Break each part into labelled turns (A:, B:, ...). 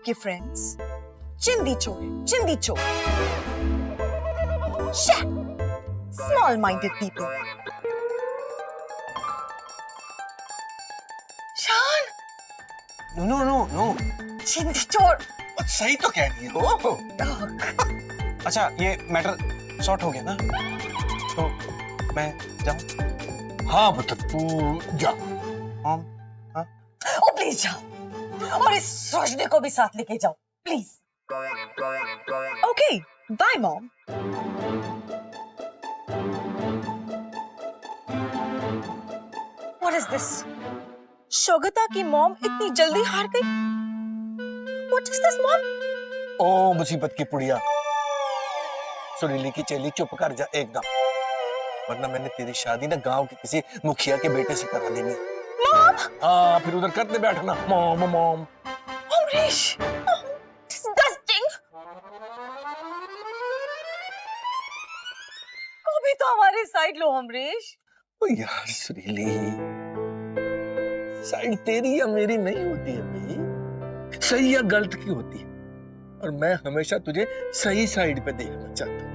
A: आपके फ्रेंड्स चिंदी चोर है, चिंदी चोर। Small minded people. शान,
B: नो नो नो नो,
A: चिंदी चोर।
B: सही तो कह रही हो। अच्छा, ये मैटर सॉर्ट हो गया ना, तो मैं जाऊं?
C: हाँ पुत्र, तू जा।
B: हाँ हाँ।
A: ओ प्लीज जाओ, और इस रोशनी को भी साथ लेके जाओ please. Okay, bye mom. What is this? शोगता की मॉम इतनी जल्दी हार गई? What is this mom?
C: ओ मुसीबत की पुड़िया, सुरीली की चेली, चुप कर जा एकदम, वरना मैंने तेरी शादी ना गांव के किसी मुखिया के बेटे से करा देनी।
A: मॉम!
C: हाँ, फिर उधर करते बैठना मॉम मॉम।
A: अमरीश, डिस्गस्टिंग। कभी तो हमारी साइड लो अमरीश।
C: ओ यार सुरीली, साइड तेरी या मेरी नहीं होती है भाई, सही या गलत की होती है, और मैं हमेशा तुझे सही साइड पे देखना चाहता हूँ।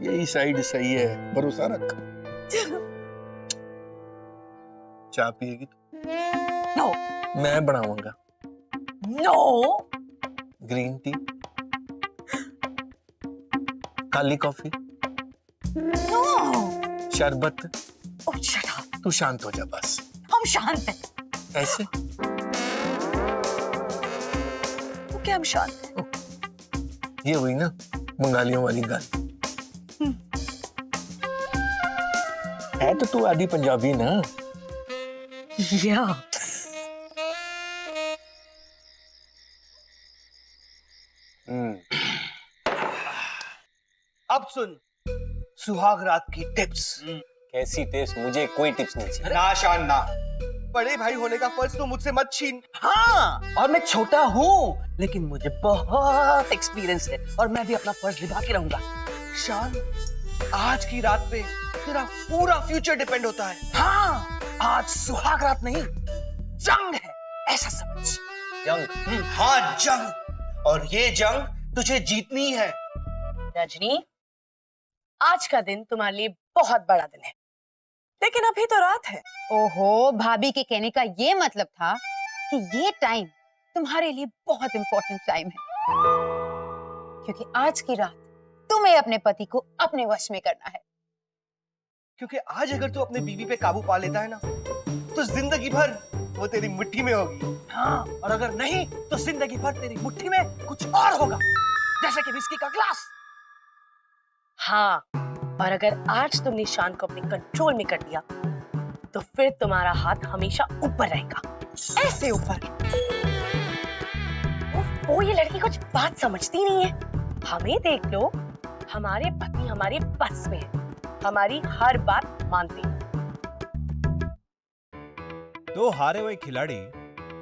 C: यही साइड सही है, भरोसा रख। चाय पिएगी तू?
A: नो।
C: मैं बनाऊंगा।
A: नो।
C: ग्रीन टी, काली कॉफी,
A: नो।
C: शरबत।
A: ओह शट अप।
C: तू शांत हो जा बस।
A: हम शांत हैं।
C: ऐसे
A: ओके, हम शांत हैं।
C: ये हुई ना बंगालियों वाली गाल। है तो तू आधी पंजाबी ना।
A: या।
D: अब सुन सुहाग रात की टिप्स।
B: कैसी टिप्स? मुझे कोई टिप्स नहीं चाहिए।
D: ना शान ना, बड़े भाई होने का फर्ज तो मुझसे मत छीन।
E: हाँ, और मैं छोटा हूँ लेकिन मुझे बहुत एक्सपीरियंस है और मैं भी अपना फर्ज निभा के रहूंगा।
D: शान, आज की रात पे तेरा पूरा फ्यूचर डिपेंड होता है।
E: हाँ, आज सुहाग रात नहीं, जंग है, ऐसा समझ।
B: जंग?
D: हाँ जंग, और ये जंग तुझे जीतनी है।
F: रजनी, आज का दिन तुम्हारे लिए बहुत बड़ा दिन है।
A: लेकिन अभी तो रात है।
G: ओहो, भाभी के कहने का ये मतलब था कि ये टाइम तुम्हारे लिए बहुत इंपॉर्टेंट टाइम है, क्योंकि आज की रात तुम्हें अपने पति को अपने वश में करना है।
D: क्योंकि आज अगर तू अपने बीवी पे काबू पा लेता है ना, तो जिंदगी भर वो तेरी मुट्ठी में होगी।
E: हाँ, और अगर नहीं तो जिंदगी भर तेरी मुट्ठी में कुछ और होगा, जैसे कि विस्की का ग्लास।
F: हाँ, और अगर आज तुमने शान को अपने कंट्रोल में कर दिया तो फिर तुम्हारा हाथ हमेशा ऊपर रहेगा,
A: ऐसे ऊपर।
F: वो ये लड़की कुछ बात समझती नहीं है। हमें देख लो, हमारे पति हमारे बस में है, हमारी हर बात मानते हैं।
H: दो हारे हुए खिलाड़ी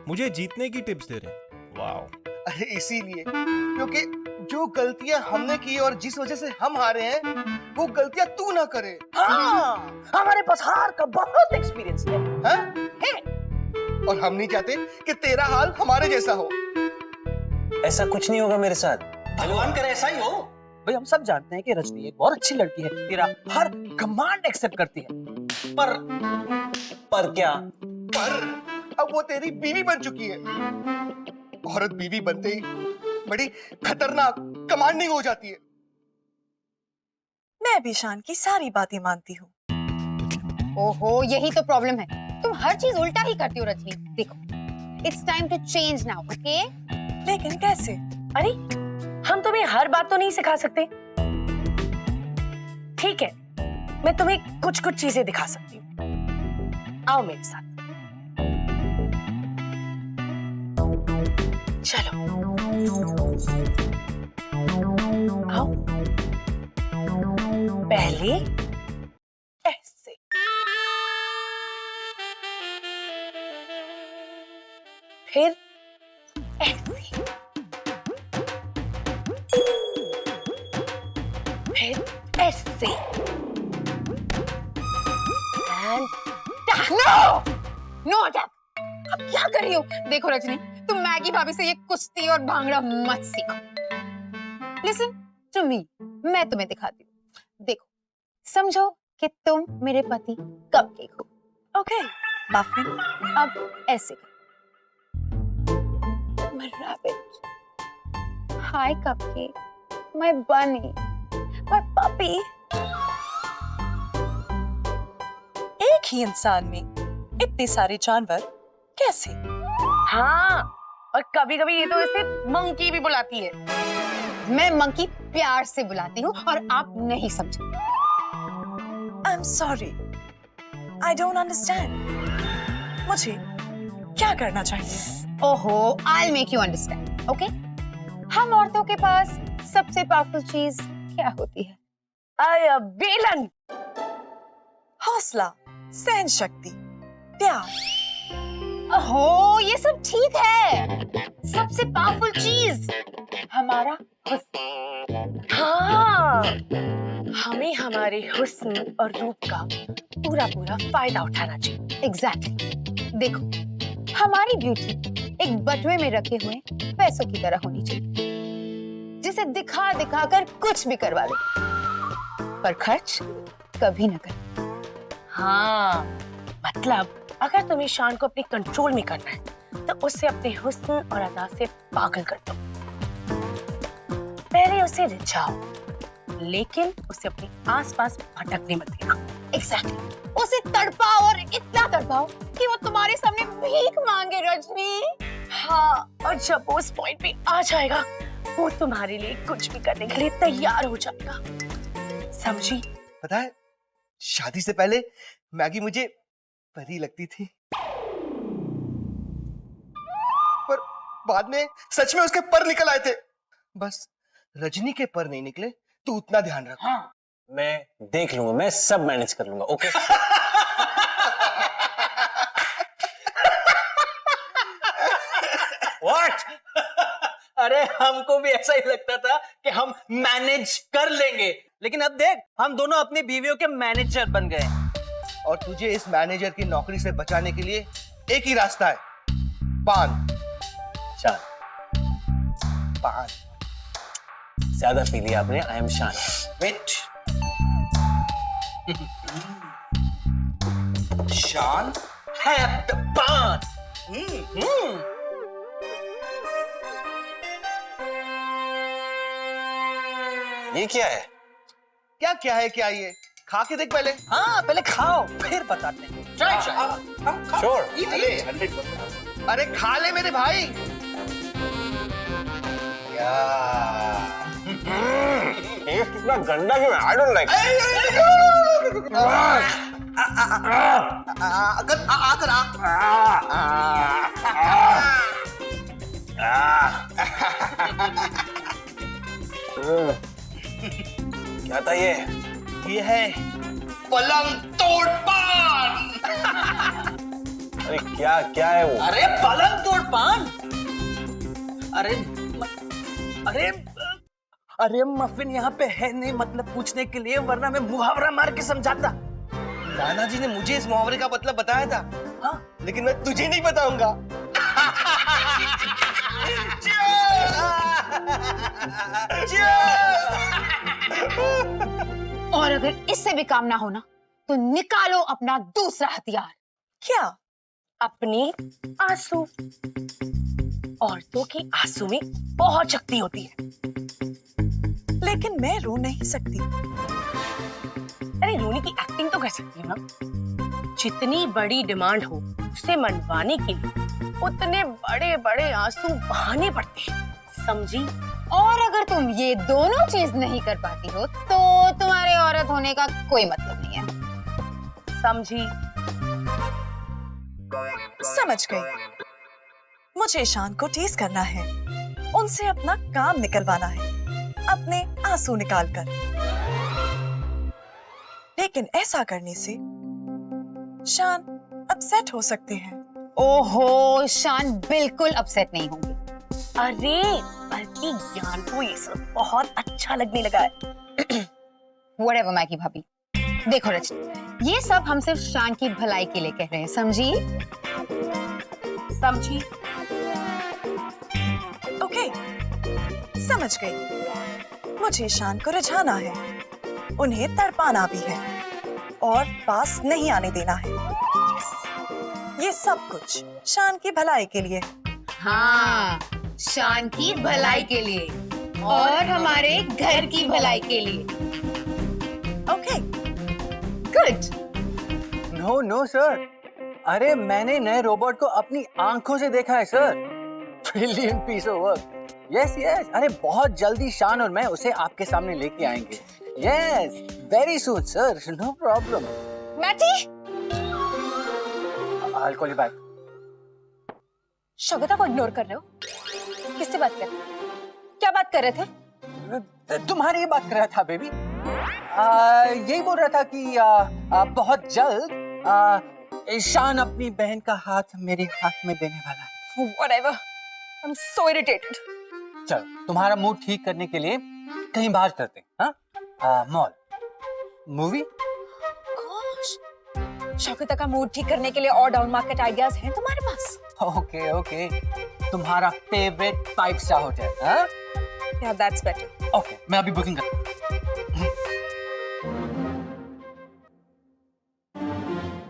H: मुझे जीतने की टिप्स दे रहे हैं। वाओ।
D: अरे इसीलिए, क्योंकि जो गलतियां हमने की और जिस वजह से हम हारे हैं, वो गलतियां तू ना करे।
E: हाँ, हमारे पास हार का बहुत एक्सपीरियंस है।
D: हैं? और हम नहीं चाहते कि तेरा हाल हमारे जैसा हो।
B: ऐसा कुछ नहीं होगा मेरे साथ।
E: भगवान करे ऐसा ही हो। भाई हम सब जानते हैं कि रजनी एक बहुत अच्छी लड़की है, तेरा हर कमांड एक्सेप्ट करती है,
B: पर क्या?
D: पर अब वो तेरी बीवी बन चुकी है। औरत बीवी बनते ही बड़ी खतरनाक कमांडिंग हो जाती है।
A: मैं भी शान की सारी बातें मानती हूँ।
G: ओहो, यही तो प्रॉब्लम है, तुम हर चीज उल्टा ही करती हो रजनी। देखो, it's time to change now, okay?
A: लेकिन कैसे?
F: अरे, हम तुम्हें हर बात तो नहीं सिखा सकते। ठीक है, मैं तुम्हें कुछ कुछ चीजें दिखा सकती हूँ। आओ मेरे साथ। चलो आओ। पहले ऐसे, फिर ऐसे, फिर ऐसे,
G: नो नो अटैक। अब क्या कर रही हो? देखो रजनी, तुम मैगी मैगी भाभी से ये कुश्ती और भांगड़ा मत सीखो। लिसन टू मी, मैं तुम्हें दिखाती हूँ। देखो, समझो कि तुम मेरे पति कपकेक हो।
A: Okay, muffin.
G: अब ऐसे करो। My rabbit. Hi cupcake. My bunny. My puppy.
A: एक ही इंसान में इतने सारे जानवर कैसे?
F: हाँ, और कभी कभी ये तो इसे मंकी भी बुलाती है।
G: मैं मंकी प्यार से बुलाती हूँ और आप नहीं समझे।
A: I'm sorry. I don't understand. मुझे क्या करना चाहिए?
G: ओहो, I'll make you understand, okay? हम औरतों के पास सबसे पावरफुल चीज क्या होती है?
F: बेलन।
A: हौसला, सहन शक्ति, प्यार।
G: ओहो, ये सब ठीक है। सबसे पावरफुल चीज हमारा हुस्न।
F: हाँ, हमें हमारे हुस्न और रूप का पूरा पूरा फायदा उठाना चाहिए।
G: एग्जैक्टली। देखो, हमारी ब्यूटी एक बटुए में रखे हुए पैसों की तरह होनी चाहिए, जिसे दिखा दिखा कर कुछ भी करवा दे, पर खर्च कभी न करे।
F: हाँ, मतलब अगर तुम्हें शान को अपने कंट्रोल में करना है तो उसे अपने हुस्न और अदा से पागल कर दो। पहले उसे रिझाओ, लेकिन उसे अपने आसपास भटकने मत देना।
G: एग्जैक्टली। उसे तड़पाओ और इतना तड़पाओ कि वो तुम्हारे सामने भीख मांगे, रजनी।
F: हाँ, और जब वो उस पॉइंट पे आ जाएगा, वो तुम्हारे लिए कुछ भी करने के लिए तैयार हो जाएगा। समझी?
D: पता है, शादी से पहले मैगी मुझे परी लगती थी, पर बाद में सच में उसके पर निकल आए थे। बस रजनी के पर नहीं निकले, तू उतना ध्यान रख।
B: हाँ, मैं देख लूंगा, मैं सब मैनेज कर लूंगा। ओके।
E: व्हाट? अरे हमको भी ऐसा ही लगता था कि हम मैनेज कर लेंगे, लेकिन अब देख, हम दोनों अपनी बीवियों के मैनेजर बन गए।
D: और तुझे इस मैनेजर की नौकरी से बचाने के लिए एक ही रास्ता है, पान।
B: शान,
D: पान।
B: ज्यादा पी लिया आपने। आई एम शान।
D: वेट। शान
E: है द पान।
B: ये क्या है?
D: क्या क्या है, क्या ये? खा के देख पहले।
E: हाँ, पहले खाओ फिर बताते हैं। ट्राई।
B: श्योर।
D: अरे 100%। अरे खा ले मेरे भाई।
B: ये कितना गंदा क्यों है? I don't like.
D: आकर
B: क्या था ये?
D: ये है पलंग तोड़ पान।
B: अरे क्या क्या है वो?
E: अरे पलंग तोड़ पान। अरे मफिन यहाँ पे है नहीं मतलब पूछने के लिए, वरना मैं मुहावरा मार के समझाता।
D: नाना जी ने मुझे इस मुहावरे का मतलब बताया था।
E: हाँ,
D: लेकिन मैं तुझे नहीं बताऊंगा।
G: और अगर इससे भी काम ना होना तो निकालो अपना दूसरा हथियार।
A: क्या?
F: अपने आंसू। औरतों की आंसू में बहुत शक्ति होती है।
A: लेकिन मैं रो नहीं सकती।
F: अरे रोने की एक्टिंग तो कर सकती हूँ ना। जितनी बड़ी डिमांड हो उसे मनवाने के लिए उतने बड़े बड़े आंसू बहाने पड़ते हैं। समझी?
G: और अगर तुम ये दोनों चीज नहीं कर पाती हो तो तुम्हारे औरत होने का कोई मतलब नहीं है।
F: समझी?
A: समझ गई। मुझे शान को टीज करना है, उनसे अपना काम निकलवाना है, अपने आंसू निकालकर। लेकिन ऐसा करने से शान अपसेट हो सकते हैं।
G: ओहो, शान बिल्कुल अपसेट नहीं होंगे।
F: अरे बल्कि ज्ञान को ये सब बहुत अच्छा लगने लगा है।
G: Whatever, मैगी भाभी। देखो रजनी, ये सब हम सिर्फ शान की भलाई के लिए कह रहे हैं, समझी?
F: समझी?
A: समझ गई। मुझे शान को रिझाना है, उन्हें तड़पाना भी है और पास नहीं आने देना है। ये सब कुछ शान की भलाई के लिए।
G: हाँ, शान की भलाई के लिए और हमारे घर की भलाई के लिए।
A: Okay,
G: good.
E: No no sir, अरे मैंने नए रोबोट को अपनी आंखों से देखा है sir. Brilliant piece of work. Yes yes, अरे बहुत जल्दी शान और मैं उसे आपके सामने लेके आएंगे। Yes, very soon sir, no problem.
G: Matty,
E: I'll call you back.
G: शगुता को इग्नोर कर रहे हो? किससे बात कर रहे हो? क्या बात कर रहे थे?
E: तुम्हारी बात कर रहा था बेबी। यही बोल रहा था कि बहुत जल्द शान अपनी बहन का हाथ मेरे हाथ में देने वाला है।
G: Whatever. I'm so irritated.
E: चलो, तुम्हारा मूड ठीक करने के लिए कहीं बाहर करते हैं, हाँ? Mall, movie.
G: Gosh. शगुता का मूड ठीक करने के लिए और डाउन मार्केट आइडियाज हैं तुम्हारे पास?
E: ओके ओके, तुम्हारा फेवरेट 5 स्टार होटल, हाँ?
G: Yeah, that's better.
E: ओके, मैं अभी बुकिंग करता हूँ।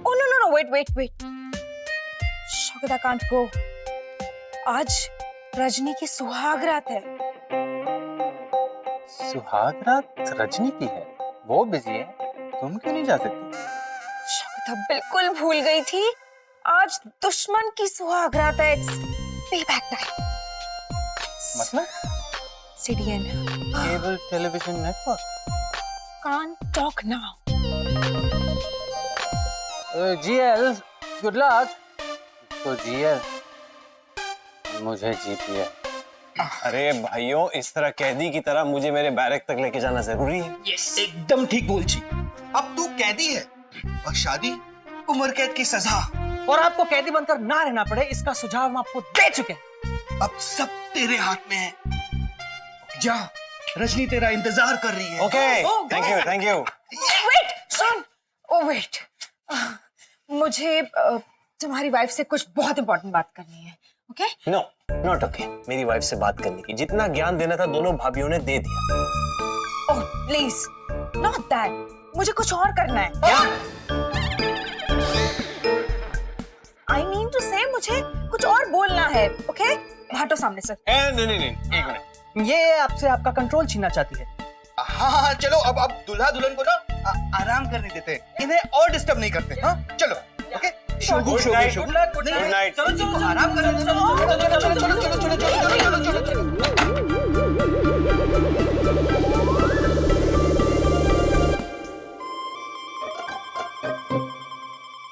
G: Oh no, wait. शगुता can't go. आज रजनी की सुहाग रात है।
E: सुहाग रात रजनी की है, वो बिजी है, तुम क्यों नहीं जा सकती?
G: शगुता बिल्कुल भूल गई थी, आज दुश्मन की सुहाग रात है। It's payback time.
E: मतलब?
G: CDN.
E: Cable television network.
G: Can't talk now.
E: GL, good luck. तो जीएल, मुझे जीती है।
B: अरे भाइयों, इस तरह कैदी की तरह मुझे मेरे बैरक तक लेके जाना जरूरी है।
D: एकदम ठीक बोल छी। अब तू कैदी है और शादी उम्र कैद की सजा।
E: और आपको कैदी बनकर ना रहना पड़े, इसका सुझाव हम आपको दे चुके हैं।
D: अब सब तेरे हाथ में है। जा, रजनी तेरा इंतजार कर रही है।
B: Okay, thank you.
G: Wait, Sean. Oh wait. मुझे तुम्हारी वाइफ से कुछ बहुत इंपॉर्टेंट बात करनी है। ओके?
B: No, not okay. मेरी वाइफ से बात करने की जितना ज्ञान देना था दोनों भाभीयों ने दे दिया।
G: Oh please, not that. मुझे कुछ और करना है।
B: क्या?
G: आई मीन टू से मुझे कुछ और बोलना है। ओके? हटो सामने से।
B: नहीं, एक मिनट।
E: ये आपसे आपका कंट्रोल छीनना चाहती है।
D: हाँ, चलो अब दूल्हा दुल्हन को ना आराम करने देते हैं, इन्हें और डिस्टर्ब नहीं करते। हाँ, चलो। ओके? शोभू।
B: Good night.
D: चलो आराम करने दो। चलो।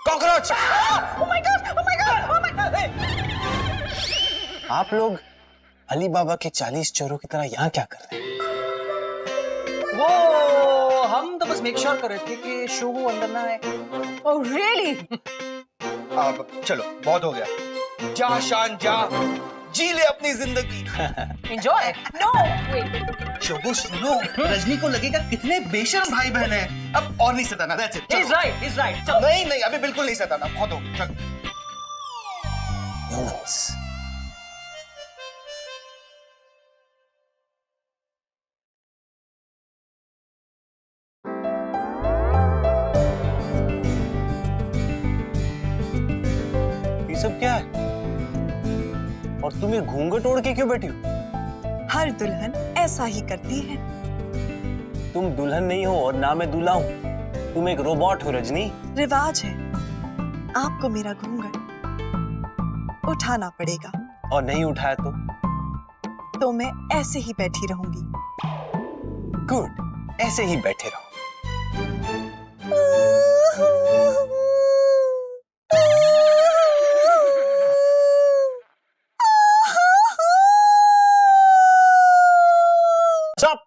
B: कॉकरोच!
G: Oh my God!
B: आप लोग अली बाबा के 40 चोरों की तरह यहाँ क्या कर रहे हैं?
E: वो हम तो बस मेक श्योर कर रहे थे कि शोभू अंदर ना आए।
G: Oh really?
D: अब चलो, बहुत हो गया। जा शान, जा, जी ले अपनी जिंदगी।
E: एंजॉय।
G: No. Wait.
D: शोभू सुनो, रजनी को लगेगा कितने बेशर्म भाई बहन हैं। अब और नहीं सताना। That's it.
E: He's right. चलो।
D: नहीं, अभी बिल्कुल नहीं सताना, बहुत हो गया। चलो।
B: Humans. ये सब क्या है? और तुम ये घूंघट ओढ़ के क्यों बैठी हो?
A: हर दुल्हन ऐसा ही करती है।
B: तुम दुल्हन नहीं हो और ना मैं दूल्हा हूँ। तुम एक रोबोट हो रजनी।
A: रिवाज है, आपको मेरा घूंघट उठाना पड़ेगा।
B: और नहीं उठाया
A: तो मैं ऐसे ही बैठी रहूंगी।
B: गुड, ऐसे ही बैठे रहो। Stop!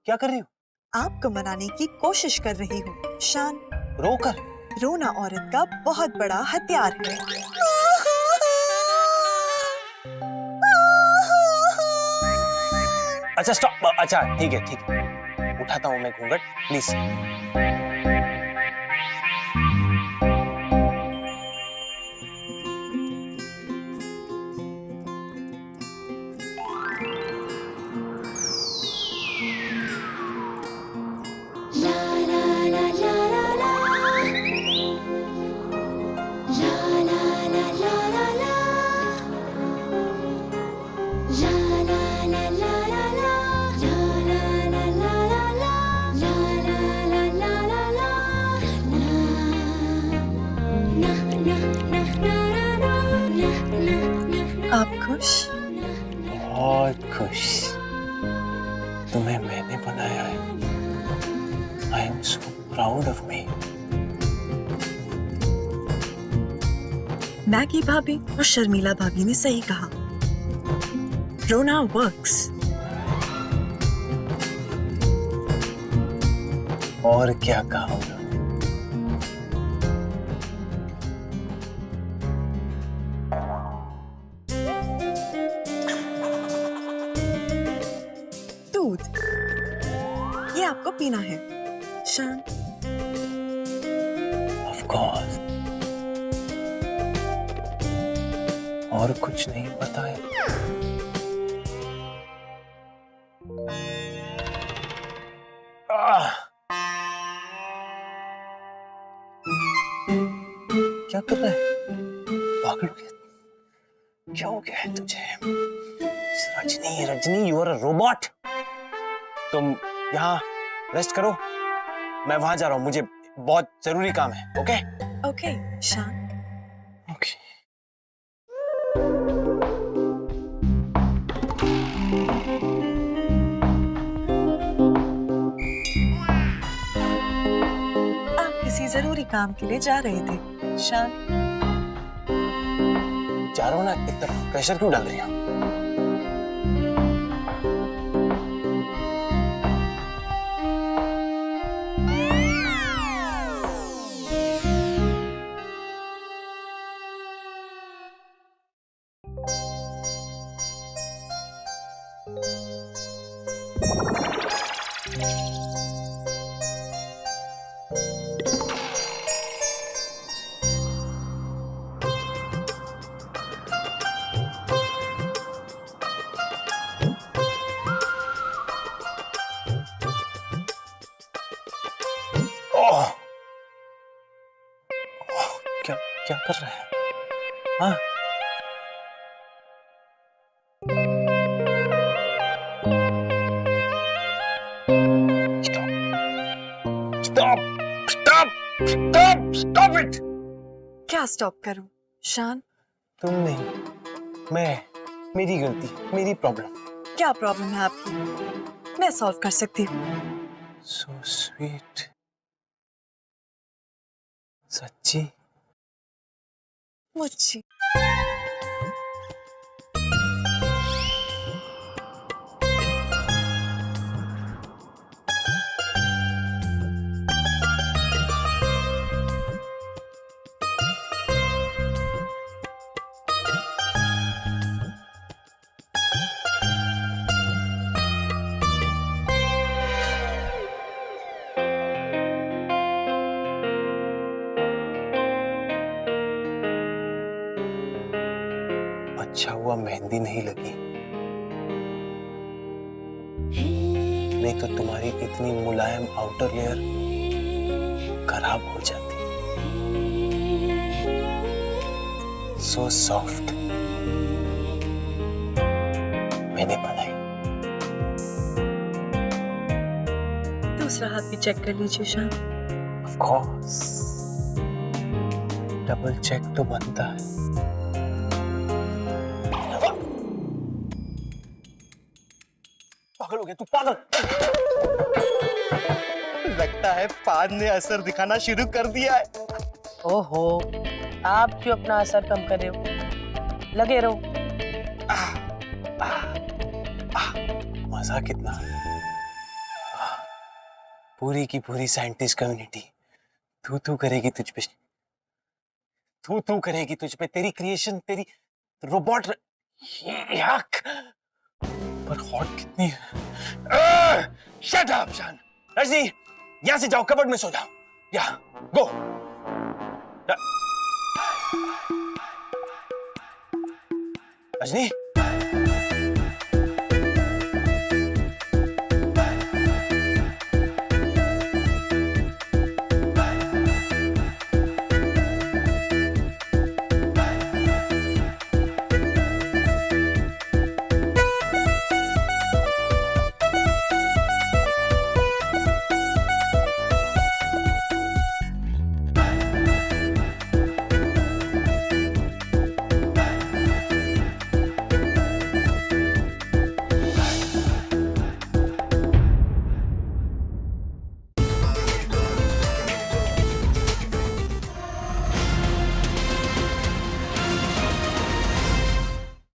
B: क्या कर रही हो?
A: आपको मनाने की कोशिश कर रही हूँ। शान,
B: रोकर।
A: रोना औरत का बहुत बड़ा हथियार है।
B: अच्छा स्टॉप। अच्छा ठीक है। उठाता हूँ मैं घूंघट, please. I'm so proud of me.
A: Maggi भाभी और शर्मिला भाभी ने सही कहा, रोना वर्क्स।
B: और क्या कहा उन्होंने?
A: दूध, ये आपको पीना है। शान,
B: Of course. और कुछ नहीं पता है। क्या कर रहा है? पागल हो गया? क्या हो गया है तुझे? Rajni, Rajni, you are a robot. तुम यहाँ रेस्ट करो, मैं वहां जा रहा हूँ, मुझे बहुत जरूरी काम है। ओके?
A: ओके शान।
B: ओके।
A: आप किसी जरूरी काम के लिए जा रहे थे शान।
B: जा रहा हूँ ना, इतना प्रेशर क्यों डाल रही हो? ओह! क्या क्या कर रहा है? हाँ? Stop! Stop! Stop! Stop it!
A: क्या स्टॉप करूं शान?
B: तुम नहीं, मैं, मेरी गलती, मेरी प्रॉब्लम।
A: क्या प्रॉब्लम है आपकी? मैं सॉल्व कर सकती हूँ।
B: So sweet. सच्ची?
A: मुझे
B: अच्छा हुआ मेहंदी नहीं लगी, नहीं तो तुम्हारी इतनी मुलायम आउटर लेयर खराब हो जाती। सो सॉफ्ट मैंने बनाई।
A: दूसरा हाथ भी चेक कर लीजिए शान।
B: ऑफ कोर्स, डबल चेक तो बनता है। पागल हो गया तू, पागल।
D: लगता है पान ने असर दिखाना शुरू कर दिया है।
F: ओहो, आप क्यों अपना असर कम कर रहे हो? लगे रहो।
B: मजा कितना। पूरी की पूरी साइंटिस्ट कम्युनिटी तू तू करेगी तुझ पे, तू तू करेगी तुझ पे, तेरी क्रिएशन, तेरी रोबोट। याक, पर हॉट कितनी है। शट अप शान। रजनी, यहां से जाओ, कबर्ड में सो जाओ। या गो। रजनी,